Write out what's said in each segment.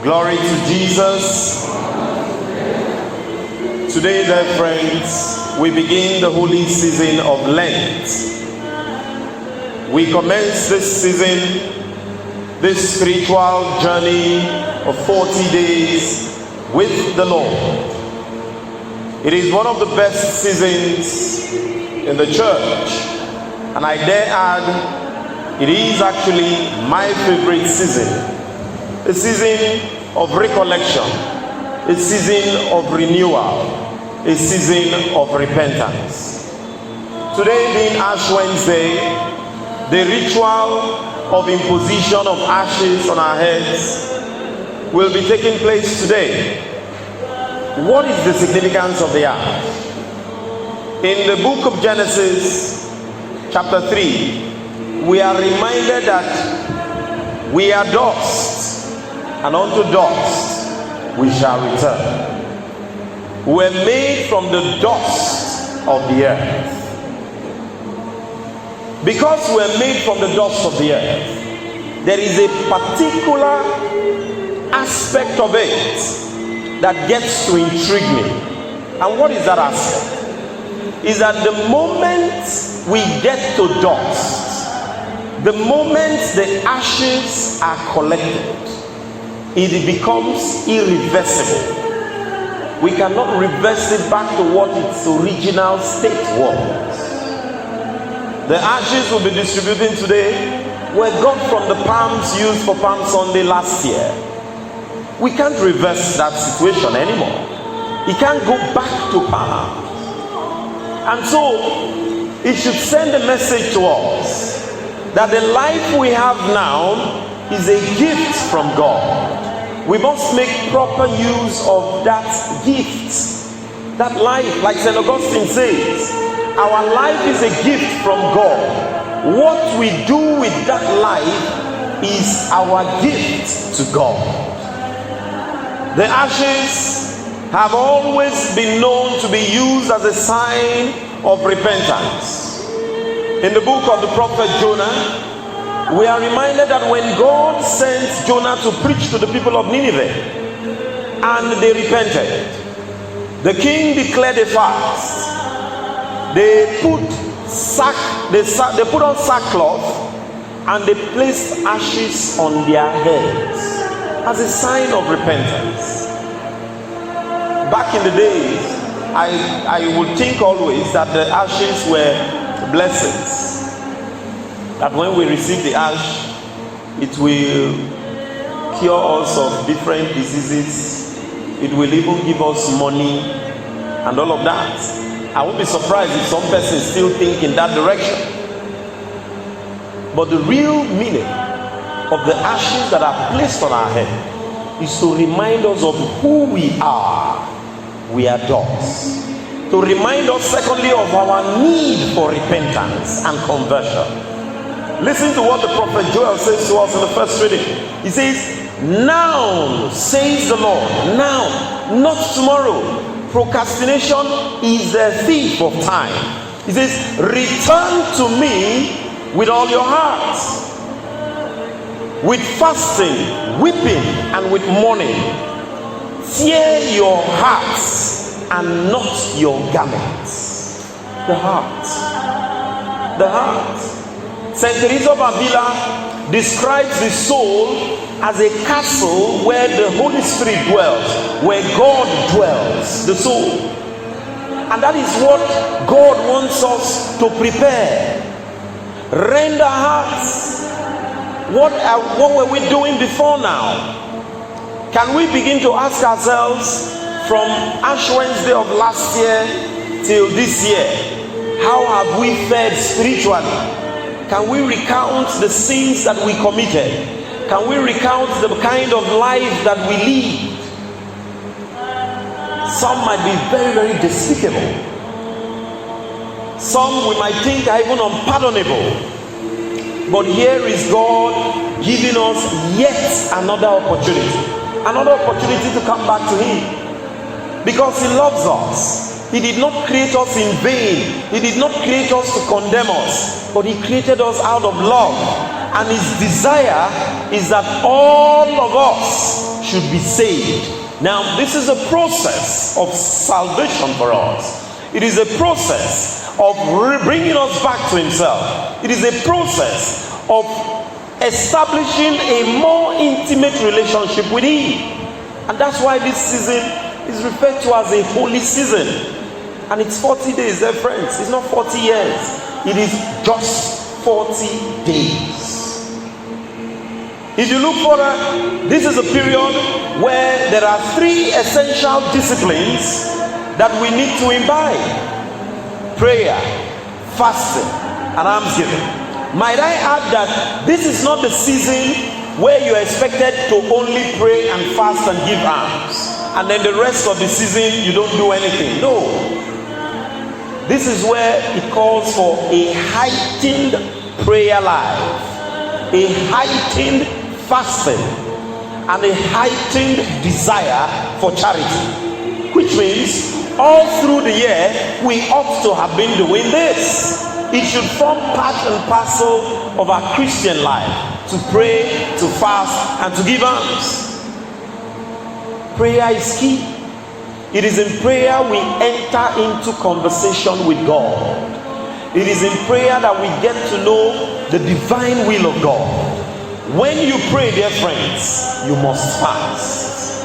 Glory to Jesus. Today, dear friends, we begin the holy season of Lent. We commence this season, this spiritual journey of 40 days with the Lord. It is one of the best seasons in the church, and I dare add, it is actually my favorite season. A season of recollection, a season of renewal, a season of repentance. Today being Ash Wednesday, the ritual of imposition of ashes on our heads will be taking place today. What is the significance of the ash? In the book of Genesis, chapter 3, we are reminded that we are dust, and unto dust we shall return. We were made from the dust of the earth. Because we are made from the dust of the earth, there is a particular aspect of it that gets to intrigue me. And what is that aspect? Is that the moment we get to dust, the moment the ashes are collected, it becomes irreversible. We cannot reverse it back to what its original state was. The ashes we'll be distributing today were got from the palms used for Palm Sunday last year. We can't reverse that situation anymore. It can't go back to palms. And so, it should send a message to us that the life we have now is a gift from God. We must make proper use of that gift, that life. Like St. Augustine says, our life is a gift from God. What we do with that life is our gift to God. The ashes have always been known to be used as a sign of repentance. In the book of the prophet Jonah, we are reminded that when God sent Jonah to preach to the people of Nineveh and they repented, the king declared a fast. They put on sackcloth and they placed ashes on their heads as a sign of repentance. Back in the days, I would think always that the ashes were blessings. That when we receive the ash, it will cure us of different diseases. It will even give us money and all of that. I won't be surprised if some persons still think in that direction. But the real meaning of the ashes that are placed on our head is to remind us of who we are. We are dust. To remind us, secondly, of our need for repentance and conversion. Listen to what the prophet Joel says to us in the first reading. He says, now, says the Lord, now, not tomorrow. Procrastination is a thief of time. He says, return to me with all your heart, with fasting, weeping, and with mourning. Tear your hearts and not your garments. The heart. The heart. Saint Teresa of Avila describes the soul as a castle where the Holy Spirit dwells, where God dwells, the soul. And that is what God wants us to prepare. Rend our hearts. What were we doing before now? Can we begin to ask ourselves from Ash Wednesday of last year till this year, how have we fared spiritually? Can we recount the sins that we committed? Can we recount the kind of life that we lead? Some might be very, very despicable. Some we might think are even unpardonable. But here is God giving us yet another opportunity. Another opportunity to come back to Him. Because He loves us. He did not create us in vain. He did not create us to condemn us, but He created us out of love. And his desire is that all of us should be saved. Now, this is a process of salvation for us. It is a process of bringing us back to himself. It is a process of establishing a more intimate relationship with him. And that's why this season is referred to as a holy season. And it's 40 days, dear friends. It's not 40 years. It is just 40 days. If you look further, this is a period where there are 3 essential disciplines that we need to imbibe: prayer, fasting, and almsgiving. Might I add that this is not the season where you're expected to only pray and fast and give alms, and then the rest of the season you don't do anything. No. This is where it calls for a heightened prayer life, a heightened fasting, and a heightened desire for charity, which means all through the year we ought to have been doing this. It should form part and parcel of our Christian life, to pray, to fast, and to give alms. Prayer is key. It is in prayer we enter into conversation with God. It is in prayer that we get to know the divine will of God. When you pray, dear friends, you must fast.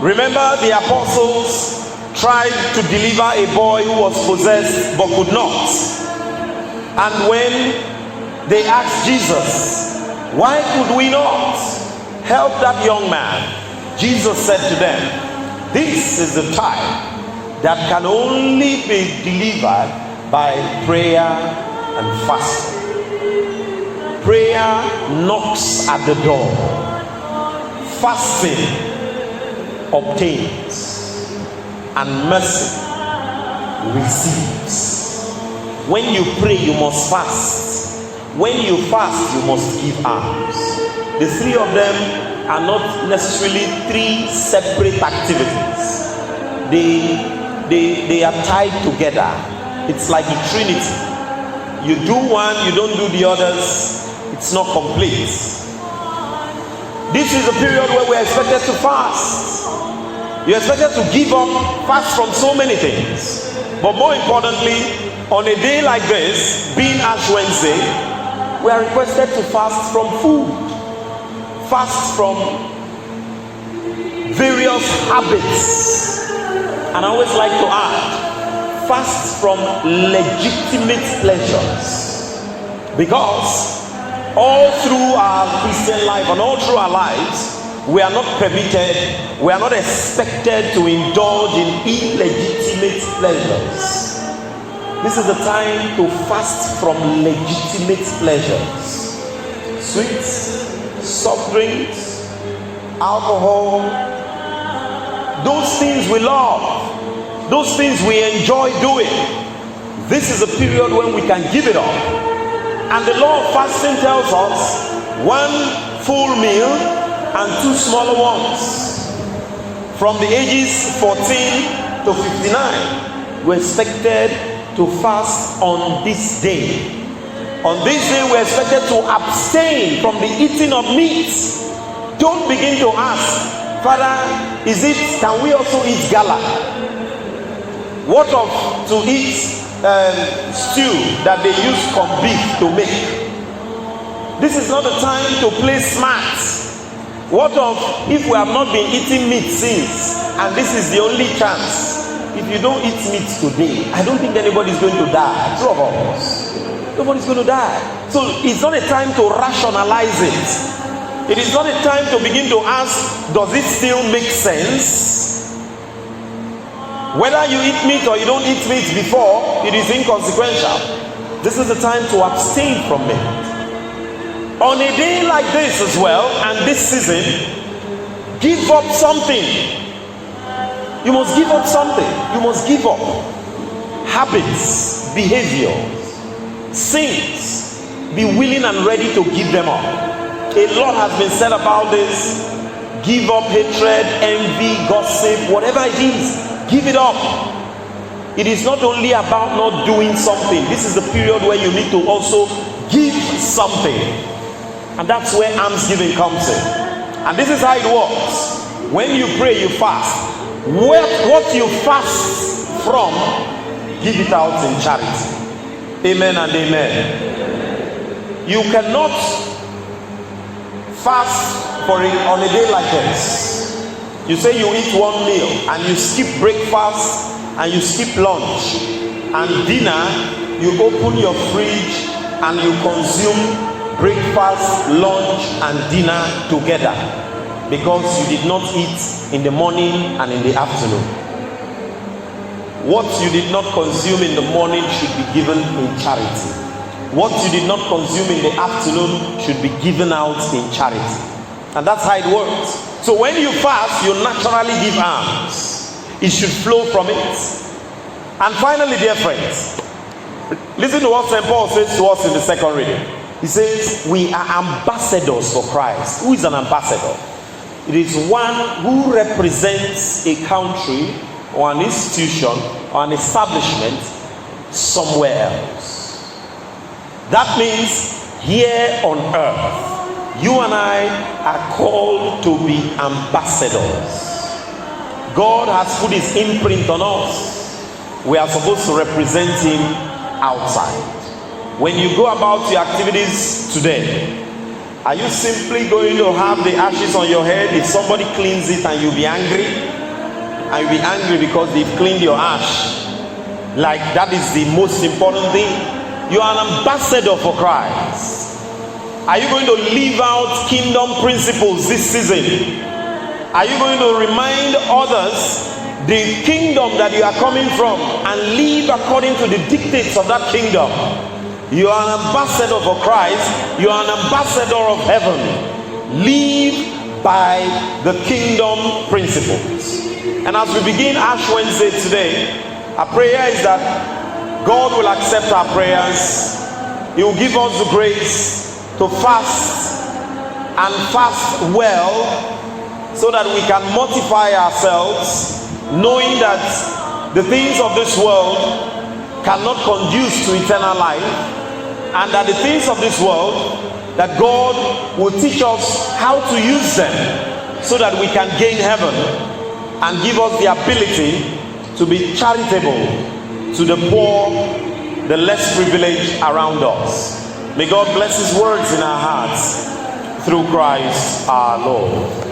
Remember, the apostles tried to deliver a boy who was possessed but could not. And when they asked Jesus, why could we not help that young man? Jesus said to them, this is the type that can only be delivered by prayer and fasting. Prayer knocks at the door. Fasting obtains, and mercy receives. When you pray, you must fast. When you fast, you must give alms. The 3 of them are not necessarily 3 separate activities. They are tied together. It's like a trinity. You do one, you don't do the others, it's not complete. This is a period where we're expected to fast. You're expected to give up, fast from so many things. But more importantly, on a day like this, being Ash Wednesday, we are requested to fast from food. Fast from various habits. And I always like to add, fast from legitimate pleasures. Because all through our Christian life and all through our lives, we are not permitted, we are not expected to indulge in illegitimate pleasures. This is the time to fast from legitimate pleasures. Sweets, soft drinks, alcohol, those things we love, those things we enjoy doing. This is a period when we can give it up. And the law of fasting tells us 1 full meal and 2 smaller ones. From the ages 14 to 59, we're expected to fast on this day. On this day, we're expected to abstain from the eating of meat. Don't begin to ask, Father, can we also eat gala? What of to eat stew that they use corn beef to make? This is not the time to play smart. What of if we have not been eating meat since, and this is the only chance? If you don't eat meat today, I don't think anybody's going to die. 2 of us. Nobody's going to die. So it's not a time to rationalize it. It is not a time to begin to ask, does it still make sense? Whether you eat meat or you don't eat meat before, it is inconsequential. This is the time to abstain from it. On a day like this as well, and this season, give up something. You must give up something. You must give up habits, behaviors, sins. Be willing and ready to give them up. A lot has been said about this. Give up hatred, envy, gossip, whatever it is. Give it up. It is not only about not doing something. This is the period where you need to also give something. And that's where almsgiving comes in. And this is how it works. When you pray, you fast. What you fast from, give it out in charity. Amen and amen. You cannot fast on a day like this. You say you eat one meal and you skip breakfast and you skip lunch and dinner. You open your fridge and you consume breakfast, lunch and dinner together, because you did not eat in the morning and in the afternoon. What you did not consume in the morning should be given in charity. What you did not consume in the afternoon should be given out in charity. And that's how it works. So when you fast, you naturally give alms. It should flow from it. And finally, dear friends, listen to what St. Paul says to us in the second reading. He says, we are ambassadors for Christ. Who is an ambassador? It is one who represents a country or an institution or an establishment somewhere else. That means here on earth, you and I are called to be ambassadors. God has put his imprint on us. We are supposed to represent him outside. When you go about your activities today, are you simply going to have the ashes on your head if somebody cleans it and you'll be angry? And you'll be angry because they've cleaned your ash. Like that is the most important thing. You are an ambassador for Christ. Are you going to live out kingdom principles this season? Are you going to remind others the kingdom that you are coming from and live according to the dictates of that kingdom? You are an ambassador for Christ. You are an ambassador of heaven. Live by the kingdom principles. And as we begin Ash Wednesday today, our prayer is that God will accept our prayers. He will give us the grace to fast and fast well, so that we can mortify ourselves, knowing that the things of this world cannot conduce to eternal life, and that the things of this world, that God will teach us how to use them so that we can gain heaven, and give us the ability to be charitable to the poor, the less privileged around us. May God bless his words in our hearts through Christ our Lord.